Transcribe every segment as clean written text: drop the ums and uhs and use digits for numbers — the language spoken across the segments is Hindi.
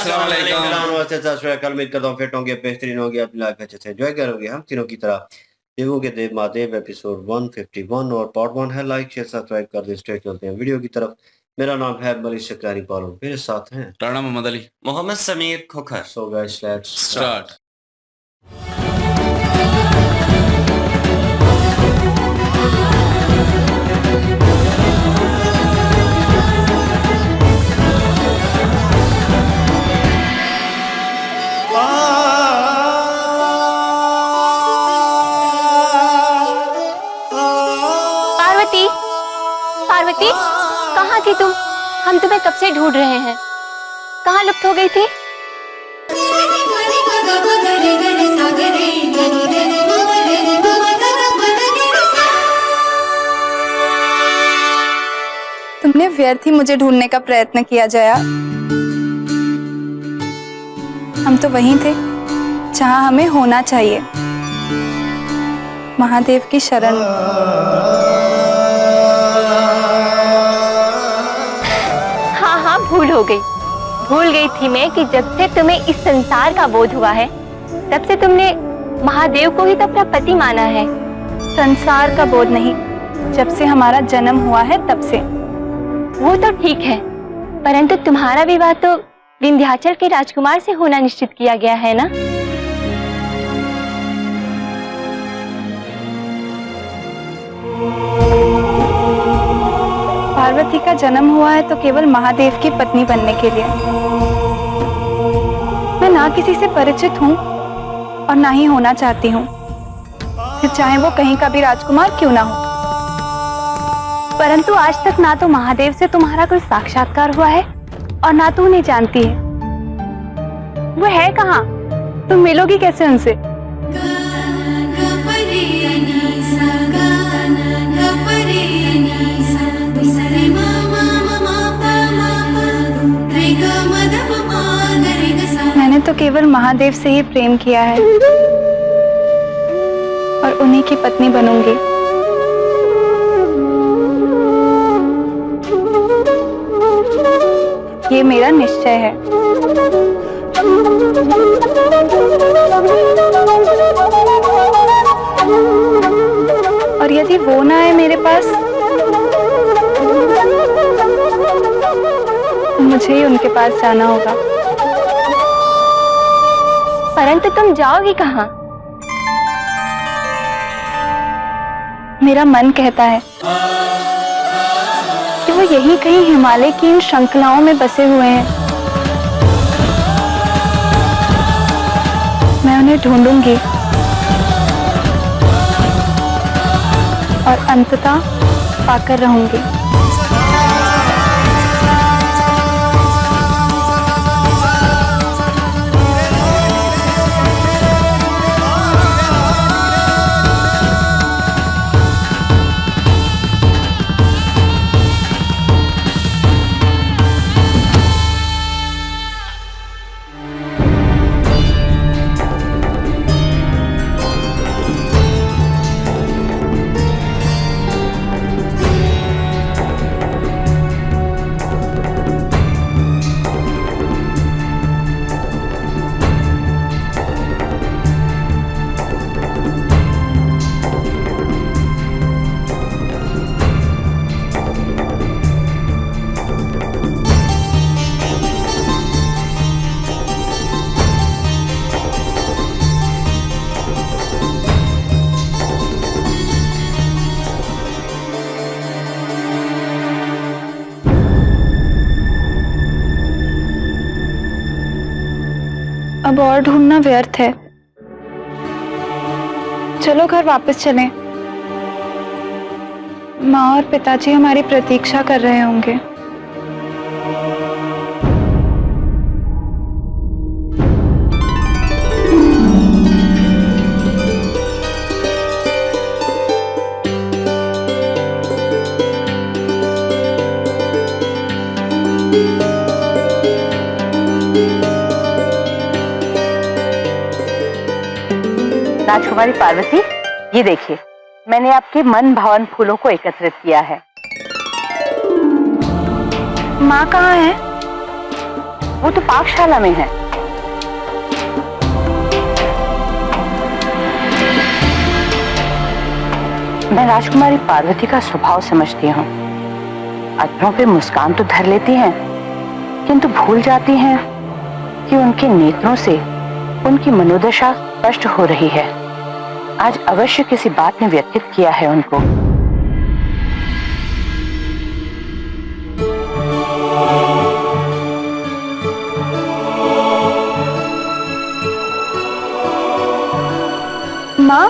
अस्सलाम वालेकुम। उम्मीद करता हूँ फिट होंगे, बेहतरीन होंगे, अपनी लाइफ अच्छे से एंजॉय करोगे। हम तीनों की तरह देवों के देव महादेव एपिसोड 151 और पार्ट 1 है। लाइक शेयर सब्सक्राइब कर दे। स्ट्रेट चलते हैं वीडियो की तरफ। मेरा नाम है मलिक शक्रारी पालो, मेरे साथ हैं Rana Mohammad Ali, Mohammad Sameer Khokhar. So guys let's start. Parvati, Parvati, कहाँ थी तुम? हम तुम्हें कब से ढूंढ रहे हैं। कहाँ लुप्त हो गई थी? तुमने व्यर्थ ही मुझे ढूंढने का प्रयत्न किया जया। हम तो वहीं थे जहां हमें होना चाहिए, महादेव की शरण। हाँ, भूल गई थी मैं कि जब से तुम्हें इस संसार का बोध हुआ है तब से तुमने महादेव को ही तो अपना पति माना है। संसार का बोध नहीं, जब से हमारा जन्म हुआ है तब से। वो तो ठीक है, परंतु तुम्हारा विवाह तो विंध्याचल के राजकुमार से होना निश्चित किया गया है ना? पार्वती का जन्म हुआ है तो केवल महादेव की पत्नी बनने के लिए। मैं ना किसी से परिचित हूँ और ना ही होना चाहती हूँ, फिर चाहे वो कहीं का भी राजकुमार क्यों ना हो। परंतु आज तक ना तो महादेव से तुम्हारा कोई साक्षात्कार हुआ है और ना तू उन्हें जानती है। वो है कहाँ? तुम मिलोगी कैसे उनसे? मैंने तो केवल महादेव से ही प्रेम किया है और उन्हीं की पत्नी बनूंगी। ये मेरा निश्चय है। और यदि वो ना आए मेरे पास तो मुझे ही उनके पास जाना होगा। परंतु तुम जाओगी कहाँ? मेरा मन कहता है कि वो यहीं कहीं हिमालय की इन श्रृंखलाओं में बसे हुए हैं। मैं उन्हें ढूंढूंगी और अंततः पाकर रहूंगी। अब और ढूंढना व्यर्थ है। चलो घर वापस चलें। माँ और पिताजी हमारी प्रतीक्षा कर रहे होंगे। राजकुमारी पार्वती, ये देखिए, मैंने आपके मन भावन फूलों को एकत्रित किया है। माँ कहाँ है? वो तो पाकशाला में है। मैं राजकुमारी पार्वती का स्वभाव समझती हूँ। अधरों पे मुस्कान तो धर लेती हैं, किंतु भूल जाती हैं कि उनके नेत्रों से उनकी मनोदशा स्पष्ट हो रही है। आज अवश्य किसी बात ने व्यथित किया है उनको। माँ,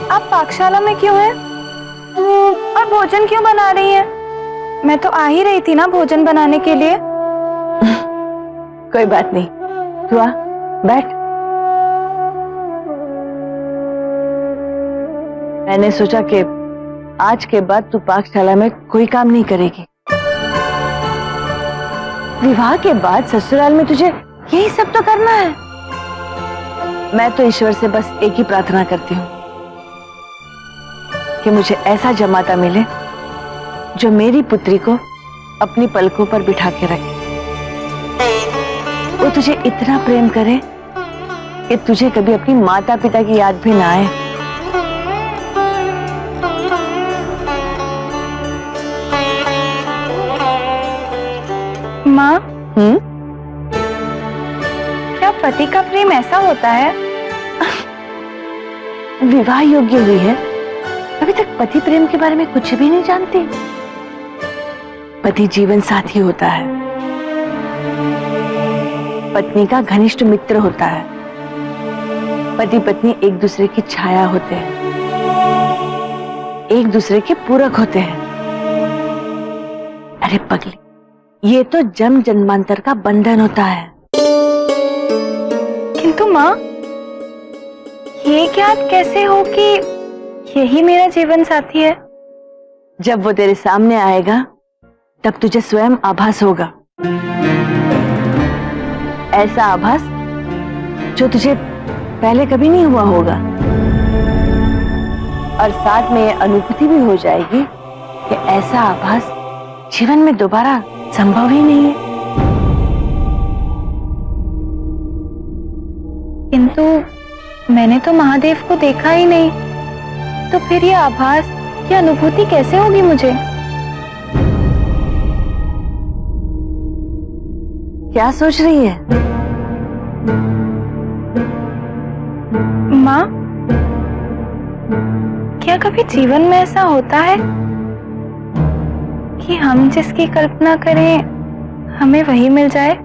आप पाकशाला में क्यों हैं? और भोजन क्यों बना रही हैं? मैं तो आ ही रही थी ना भोजन बनाने के लिए। कोई बात नहीं, तू आ, बैठ। मैंने सोचा कि आज के बाद तू पाकशाला में कोई काम नहीं करेगी। विवाह के बाद ससुराल में तुझे यही सब तो करना है। मैं तो ईश्वर से बस एक ही प्रार्थना करती हूँ कि मुझे ऐसा जमाता मिले जो मेरी पुत्री को अपनी पलकों पर बिठा के रखे। वो तुझे इतना प्रेम करे कि तुझे कभी अपनी माता पिता की याद भी ना आए। माँ, क्या पति का प्रेम ऐसा होता है? विवाह योग्य हुई है, अभी तक पति प्रेम के बारे में कुछ भी नहीं जानती। पति जीवन साथी होता है, पत्नी का घनिष्ठ मित्र होता है। पति पत्नी एक दूसरे की छाया होते हैं, एक दूसरे के पूरक होते हैं। अरे पगली, ये तो जन्म जन्मांतर का बंधन होता है। किंतु माँ, ये ज्ञात कैसे हो कि यही मेरा जीवन साथी है? जब वो तेरे सामने आएगा तब तुझे स्वयं आभास होगा। ऐसा आभास जो तुझे पहले कभी नहीं हुआ होगा, और साथ में ये अनुभूति भी हो जाएगी कि ऐसा आभास जीवन में दोबारा संभव ही नहीं है। किंतु मैंने तो महादेव को देखा ही नहीं, तो फिर ये आभास, ये अनुभूति कैसे होगी मुझे? क्या सोच रही है? माँ, क्या कभी जीवन में ऐसा होता है कि हम जिसकी कल्पना करें हमें वही मिल जाए?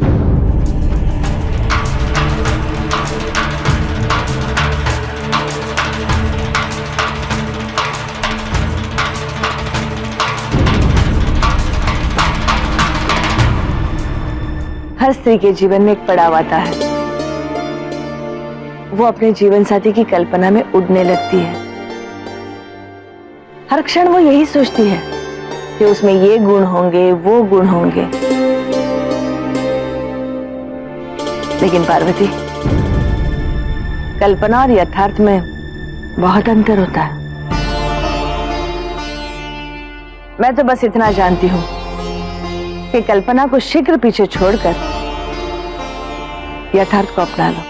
हर स्त्री के जीवन में एक पड़ाव आता है। वो अपने जीवन साथी की कल्पना में उड़ने लगती है। हर क्षण वो यही सोचती है कि उसमें ये गुण होंगे, वो गुण होंगे। लेकिन पार्वती, कल्पना और यथार्थ में बहुत अंतर होता है। मैं तो बस इतना जानती हूं कि कल्पना को शीघ्र पीछे छोड़कर यथार्थ को अपना लो।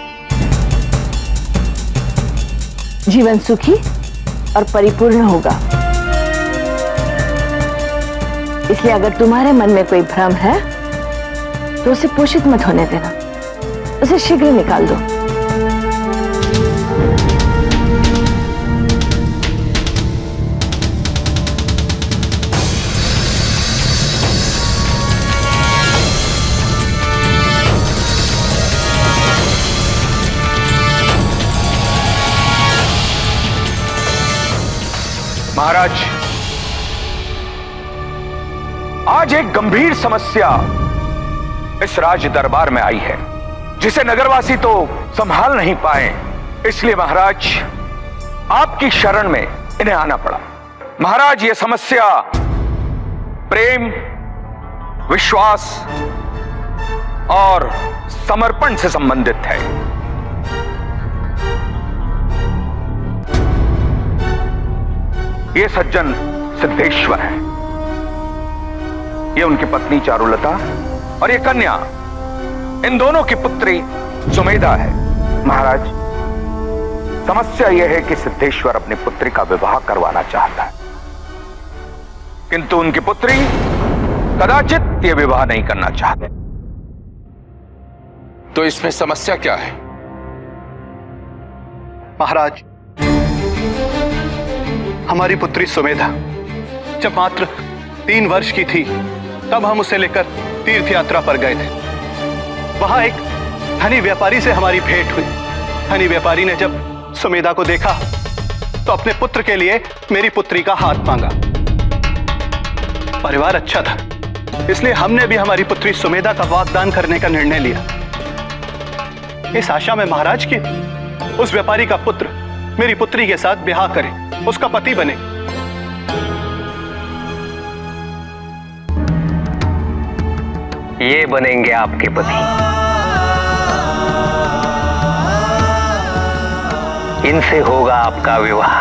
जीवन सुखी और परिपूर्ण होगा। इसलिए अगर तुम्हारे मन में कोई भ्रम है तो उसे पोषित मत होने देना, उसे शीघ्र निकाल दो। महाराज, आज एक गंभीर समस्या इस राज दरबार में आई है, जिसे नगरवासी तो संभाल नहीं पाए। इसलिए महाराज, आपकी शरण में इन्हें आना पड़ा। महाराज, ये समस्या प्रेम, विश्वास और समर्पण से संबंधित है। ये सज्जन सिद्धेश्वर है, ये उनकी पत्नी चारुलता और ये कन्या इन दोनों की पुत्री सुमेधा है। महाराज, समस्या यह है कि सिद्धेश्वर अपनी पुत्री का विवाह करवाना चाहता है, किंतु उनकी पुत्री कदाचित यह विवाह नहीं करना चाहते। तो इसमें समस्या क्या है? महाराज, हमारी पुत्री सुमेधा जब मात्र 3 वर्ष की थी तब हम उसे लेकर तीर्थ यात्रा पर गए थे। वहां एक धनी व्यापारी से हमारी भेंट हुई। धनी व्यापारी ने जब सुमेधा को देखा तो अपने पुत्र के लिए मेरी पुत्री का हाथ मांगा। परिवार अच्छा था, इसलिए हमने भी हमारी पुत्री सुमेधा का वागदान करने का निर्णय लिया, इस आशा में महाराज की उस व्यापारी का पुत्र मेरी पुत्री के साथ ब्याह करे, उसका पति बने। ये बनेंगे आपके पति। इनसे होगा आपका विवाह।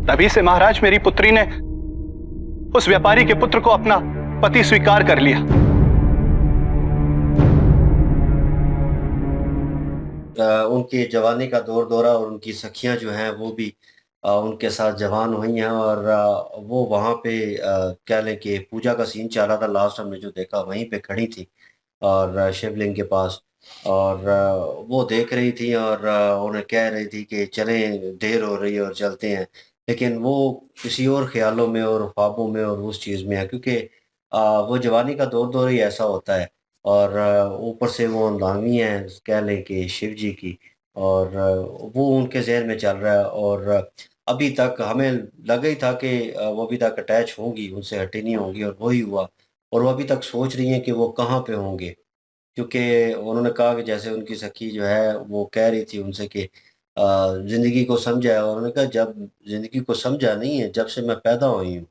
तभी से महाराज मेरी पुत्री ने उस व्यापारी के पुत्र को अपना पति स्वीकार कर लिया। उनकी जवानी का दौर दौरा और उनकी सखियां जो हैं वो भी उनके साथ जवान हुई हैं और वो वहाँ पे क्या लें कि पूजा का सीन चल रहा था। लास्ट हमने जो देखा वहीं पे खड़ी थी और शिवलिंग के पास, और वो देख रही थी और उन्हें कह रही थी कि चलें, देर हो रही है और चलते हैं, लेकिन वो किसी और ख्यालों में और ख्वाबों में और उस चीज़ में है, क्योंकि वो जवानी का दौर दौर ही ऐसा होता है। और ऊपर से वो अंधांगी हैं कह लें कि शिव जी की, और वो उनके ज़हन में चल रहा है। और अभी तक हमें लगा ही था कि वो अभी तक अटैच होंगी, उनसे हटी नहीं होंगी, और वही हुआ। और वो अभी तक सोच रही हैं कि वो कहाँ पे होंगे, क्योंकि उन्होंने कहा कि जैसे उनकी सखी जो है वो कह रही थी उनसे कि ज़िंदगी को समझा है, और उन्होंने कहा जब ज़िंदगी को समझा नहीं है, जब से मैं पैदा हुई हूँ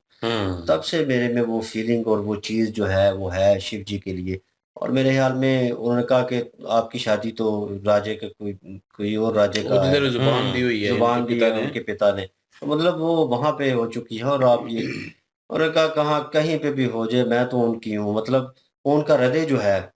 तब से मेरे में वो फीलिंग और वो चीज़ जो है वो है शिव जी के लिए। और मेरे ख्याल में उन्होंने कहा कि आपकी शादी तो राज्य के कोई और राज्य का है, उन्होंने जुबान दी हुई है जुबान इनके दी पिता है ने। उनके पिता ने, तो मतलब वो वहाँ पे हो चुकी है। और आप ये उन्होंने कहा कहाँ कहीं पे भी हो जाए मैं तो उनकी हूँ, मतलब उनका हृदय जो है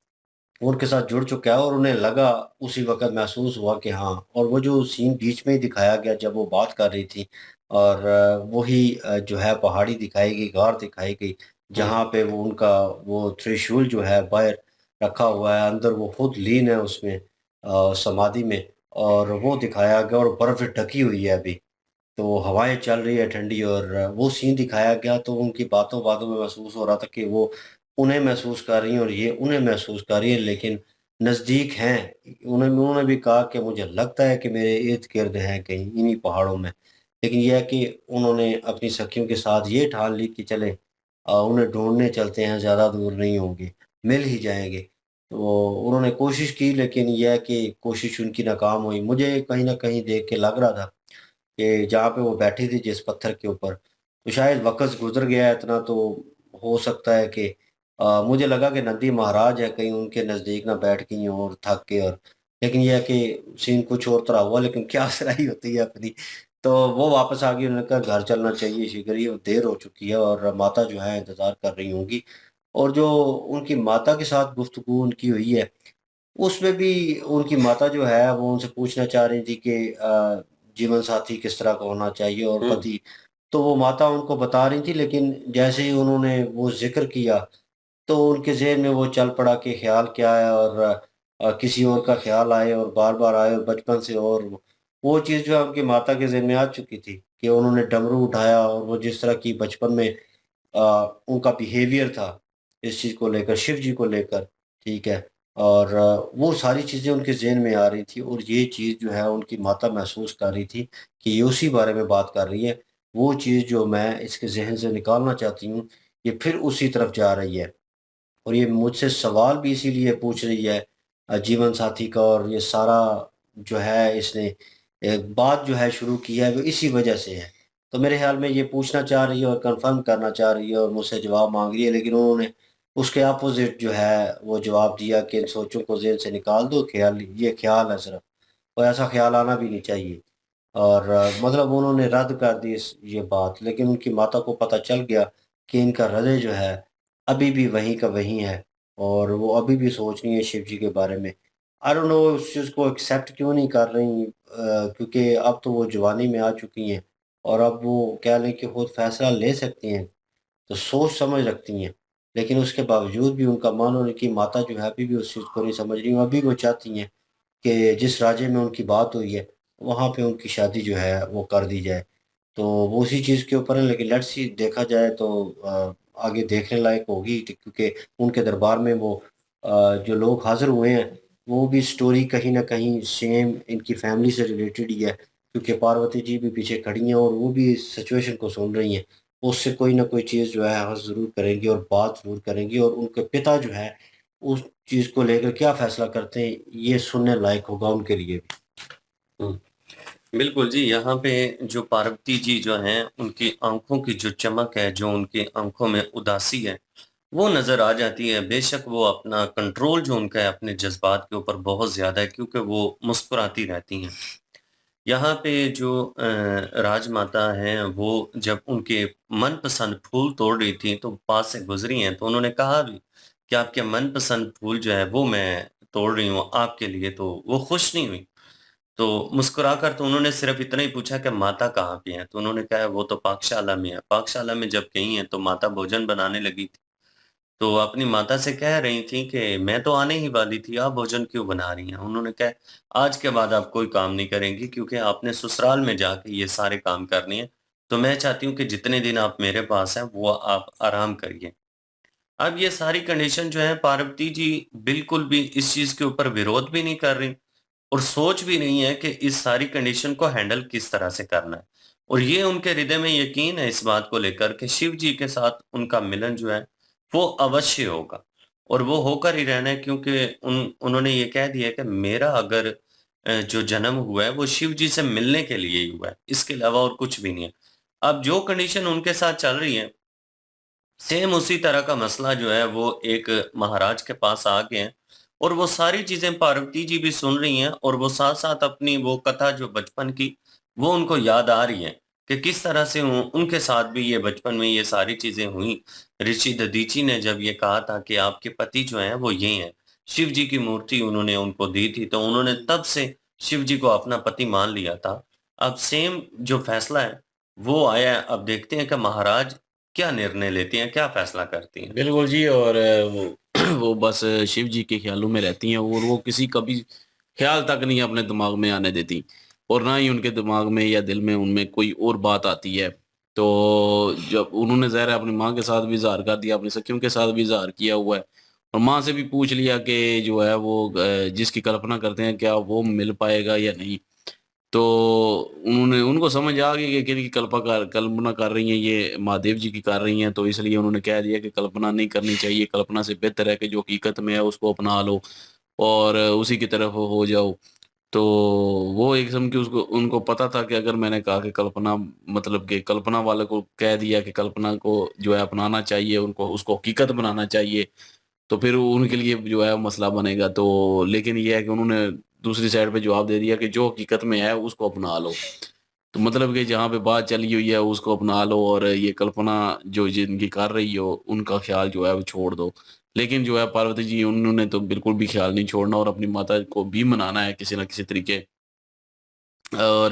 उनके साथ जुड़ चुका है। और उन्हें लगा, उसी वक़्त महसूस हुआ कि हाँ। और वो जो सीन बीच में ही दिखाया गया जब वो बात कर रही थी, और वही जो है पहाड़ी दिखाई गई, गार दिखाई गई, जहाँ पे वो उनका वो त्रिशूल जो है बाहर रखा हुआ है, अंदर वो खुद लीन है उसमें समाधि में, और वो दिखाया गया, और बर्फ़ ढकी हुई है अभी। तो हवाएँ चल रही है ठंडी, और वो सीन दिखाया गया, तो उनकी बातों-बातों में महसूस हो रहा था कि वो उन्हें महसूस कर रही हैं और ये उन्हें महसूस कर रही हैं, लेकिन नज़दीक हैं। उन्होंने भी कहा कि मुझे लगता है कि मेरे इर्द-गिर्द हैं कहीं इन्हीं पहाड़ों में। लेकिन ये है कि उन्होंने अपनी सखियों के साथ ये ठान ली कि चलें उन्हें ढूँढने चलते हैं, ज़्यादा दूर नहीं होंगे, मिल ही जाएँगे। तो उन्होंने कोशिश की, लेकिन ये है कि कोशिश उनकी नाकाम हुई। मुझे कहीं न कहीं देख के लग रहा था कि जहाँ पे वो बैठी थी जिस पत्थर के ऊपर, तो शायद वक़्त गुज़र गया है इतना, तो हो सकता है कि मुझे लगा कि नंदी महाराज है, कहीं उनके नज़दीक ना बैठ गई हों और थक के, और लेकिन ये है कि सीन कुछ और तरह हुआ, लेकिन क्या सुनाई होती है अपनी। तो वो वापस आ गई, उन्होंने कहा घर चलना चाहिए शीघ्र ही, देर हो चुकी है और माता जो है इंतज़ार कर रही होंगी। और जो उनकी माता के साथ गुफ्तगू उनकी हुई है, उसमें भी उनकी माता जो है वो उनसे पूछना चाह रही थी कि जीवन साथी किस तरह का होना चाहिए और पति। तो वो माता उनको बता रही थी, लेकिन जैसे ही उन्होंने वो ज़िक्र किया तो उनके ज़हन में वो चल पड़ा कि ख़्याल क्या है, और किसी और का ख़्याल आए और बार-बार आए, और बचपन से, और वो चीज़ जो है उनकी माता के ज़हन में आ चुकी थी कि उन्होंने डमरू उठाया, और वो जिस तरह की बचपन में उनका बिहेवियर था इस चीज़ को लेकर, शिव जी को लेकर, ठीक है? और वो सारी चीज़ें उनके ज़हन में आ रही थी, और ये चीज़ जो है उनकी माता महसूस कर रही थी कि ये उसी बारे में बात कर रही है। वो चीज़ जो मैं इसके ज़हन से निकालना चाहती हूँ, ये फिर उसी तरफ जा रही है। और ये मुझसे सवाल भी इसीलिए पूछ रही है जीवन साथी का, और ये सारा जो है इसने एक बात जो है शुरू की है वो इसी वजह से है। तो मेरे ख़्याल में ये पूछना चाह रही है और कन्फर्म करना चाह रही है और मुझसे जवाब माँग रही है, लेकिन उन्होंने उसके अपोज़िट जो है वो जवाब दिया कि इन सोचों को ज़हन से निकाल दो, ख़्याल ये ख़्याल है सिर्फ़, और ऐसा ख़्याल आना भी नहीं चाहिए। और मतलब उन्होंने रद्द कर दी ये बात, लेकिन उनकी माता को पता चल गया कि इनका हृदय जो है अभी भी वहीं का वहीं है, और वो अभी भी सोच रही है शिव जी के बारे में। आई डोंट नो उस चीज़ को एक्सेप्ट क्यों नहीं कर रही, क्योंकि अब तो वो जवानी में आ चुकी हैं और अब वो कह लें कि खुद फैसला ले सकती हैं, तो सोच समझ रखती हैं। लेकिन उसके बावजूद भी उनका मन और उनकी माता जो है अभी भी उस चीज़ को नहीं समझ रही। अभी वो चाहती हैं कि जिस राज्य में उनकी बात हुई है वहाँ पे उनकी शादी जो है वो कर दी जाए। तो वो उसी चीज़ के ऊपर है, लेकिन लेट्स सी देखा जाए तो आगे देखने लायक होगी, क्योंकि उनके दरबार में वो जो लोग हाज़िर हुए हैं वो भी स्टोरी कहीं न कहीं सेम इनकी फैमिली से रिलेटेड ही है, क्योंकि पार्वती जी भी पीछे खड़ी हैं और वो भी इस सिचुएशन को सुन रही हैं। उससे कोई ना कोई चीज़ जो है हर्ष ज़रूर करेंगी और बात ज़रूर करेंगी, और उनके पिता जो है उस चीज़ को लेकर क्या फ़ैसला करते हैं ये सुनने लायक होगा उनके लिए भी। हम्म, बिल्कुल जी। यहाँ पे जो पार्वती जी जो हैं उनकी आंखों की जो चमक है, जो उनकी आंखों में उदासी है, वो नज़र आ जाती है। बेशक वो अपना कंट्रोल जो उनका है अपने जज़्बात के ऊपर बहुत ज़्यादा है, क्योंकि वो मुस्कुराती रहती हैं। यहाँ पे जो राजमाता हैं वो जब उनके मनपसंद फूल तोड़ रही थी तो पास से गुज़री हैं, तो उन्होंने कहा भी कि आपके मनपसंद फूल जो है वो मैं तोड़ रही हूँ आपके लिए, तो वो खुश नहीं हुई। तो मुस्कुराकर तो उन्होंने सिर्फ़ इतना ही पूछा कि माता कहाँ पे हैं? तो उन्होंने कहा वो तो पाकशाला में है। पाकशाला में जब गई हैं तो माता भोजन बनाने लगी थी। तो अपनी माता से कह रही थी कि मैं तो आने ही वाली थी, आप भोजन क्यों बना रही हैं? उन्होंने कहा आज के बाद आप कोई काम नहीं करेंगी, क्योंकि आपने ससुराल में जाके ये सारे काम करने हैं। तो मैं चाहती हूँ कि जितने दिन आप मेरे पास हैं वो आप आराम करिए। अब ये सारी कंडीशन जो है पार्वती जी बिल्कुल भी इस चीज़ के ऊपर विरोध भी नहीं कर रही और सोच भी नहीं है कि इस सारी कंडीशन को हैंडल किस तरह से करना है। और ये उनके हृदय में यकीन है इस बात को लेकर कि शिव जी के साथ उनका मिलन जो है वो अवश्य होगा और वो होकर ही रहना है, क्योंकि उन्होंने ये कह दिया कि मेरा अगर जो जन्म हुआ है वो शिव जी से मिलने के लिए ही हुआ है, इसके अलावा और कुछ भी नहीं है। अब जो कंडीशन उनके साथ चल रही है, सेम उसी तरह का मसला जो है वो एक महाराज के पास आ गए हैं और वो सारी चीज़ें पार्वती जी भी सुन रही हैं और वो साथ-साथ अपनी वो कथा जो बचपन की, वो उनको याद आ रही है कि किस तरह से उनके साथ भी ये बचपन में ये सारी चीज़ें हुई। ऋषि दधीची ने जब ये कहा था कि आपके पति जो हैं वो ये हैं, शिव जी की मूर्ति उन्होंने उनको दी थी, तो उन्होंने तब से शिव जी को अपना पति मान लिया था। अब सेम जो फैसला है, वो आया है। अब देखते हैं कि महाराज क्या निर्णय लेती हैं, क्या फैसला करती हैं? बिल्कुल जी। और वो वो बस शिव जी के ख्यालों में रहती हैं और वो किसी का भी ख्याल तक नहीं अपने दिमाग में आने देती, और ना ही उनके दिमाग में या दिल में उनमें कोई और बात आती है। तो जब उन्होंने ज़ाहिर है अपनी माँ के साथ भी इज़हार कर दिया, अपनी सखियों के साथ भी इज़हार किया हुआ है, और माँ से भी पूछ लिया कि जो है वो जिसकी कल्पना करते हैं क्या वो मिल पाएगा या नहीं। तो उन्होंने उनको समझ आ गई कि किनकी कल्पना कर रही हैं, ये महादेव जी की कर रही हैं, तो इसलिए उन्होंने कह दिया कि कल्पना नहीं करनी चाहिए, कल्पना से बेहतर है कि जो हकीकत में है उसको अपना लो और उसी की तरफ हो जाओ। तो वो एक किस्म की उसको उनको पता था कि अगर मैंने कहा कि कल्पना मतलब कि कल्पना वाले को कह दिया कि कल्पना को जो है अपनाना चाहिए, उनको उसको हकीकत बनाना चाहिए, तो फिर उनके लिए जो है मसला बनेगा। तो लेकिन ये है कि उन्होंने दूसरी साइड पे जवाब दे दिया कि जो हकीकत में है उसको अपना लो। तो मतलब कि जहाँ पे बात चली हुई है उसको अपना लो और ये कल्पना जो जिनकी कर रही हो उनका ख्याल जो है वो छोड़ दो। लेकिन जो है पार्वती जी उन्होंने तो बिल्कुल भी ख्याल नहीं छोड़ना और अपनी माता को भी मनाना है किसी न किसी तरीके। और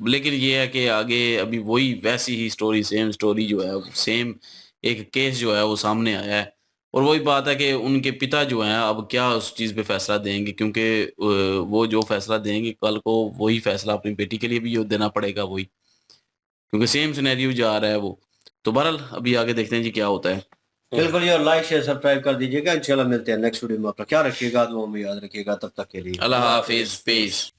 लेकिन ये है कि आगे अभी वही वैसी ही स्टोरी सेम स्टोरी जो है सेम एक केस जो है वो सामने आया है। और वही बात है कि उनके पिता जो हैं अब क्या उस चीज़ पे फैसला देंगे, क्योंकि वो जो फैसला देंगे कल को वही फैसला अपनी बेटी के लिए भी देना पड़ेगा वही, क्योंकि सेम सिनेरियो जा रहा है वो। तो बहरहाल अभी आगे देखते हैं जी क्या होता है। बिल्कुल ये, और लाइक शेयर सब्सक्राइब कर दीजिएगा। इंशाल्लाह मिलते हैं नेक्स्ट वीडियो में। अपना ख्याल रखिएगा, दुआ में याद रखिएगा। तब तक के लिए अल्लाह हाफिज, पीस।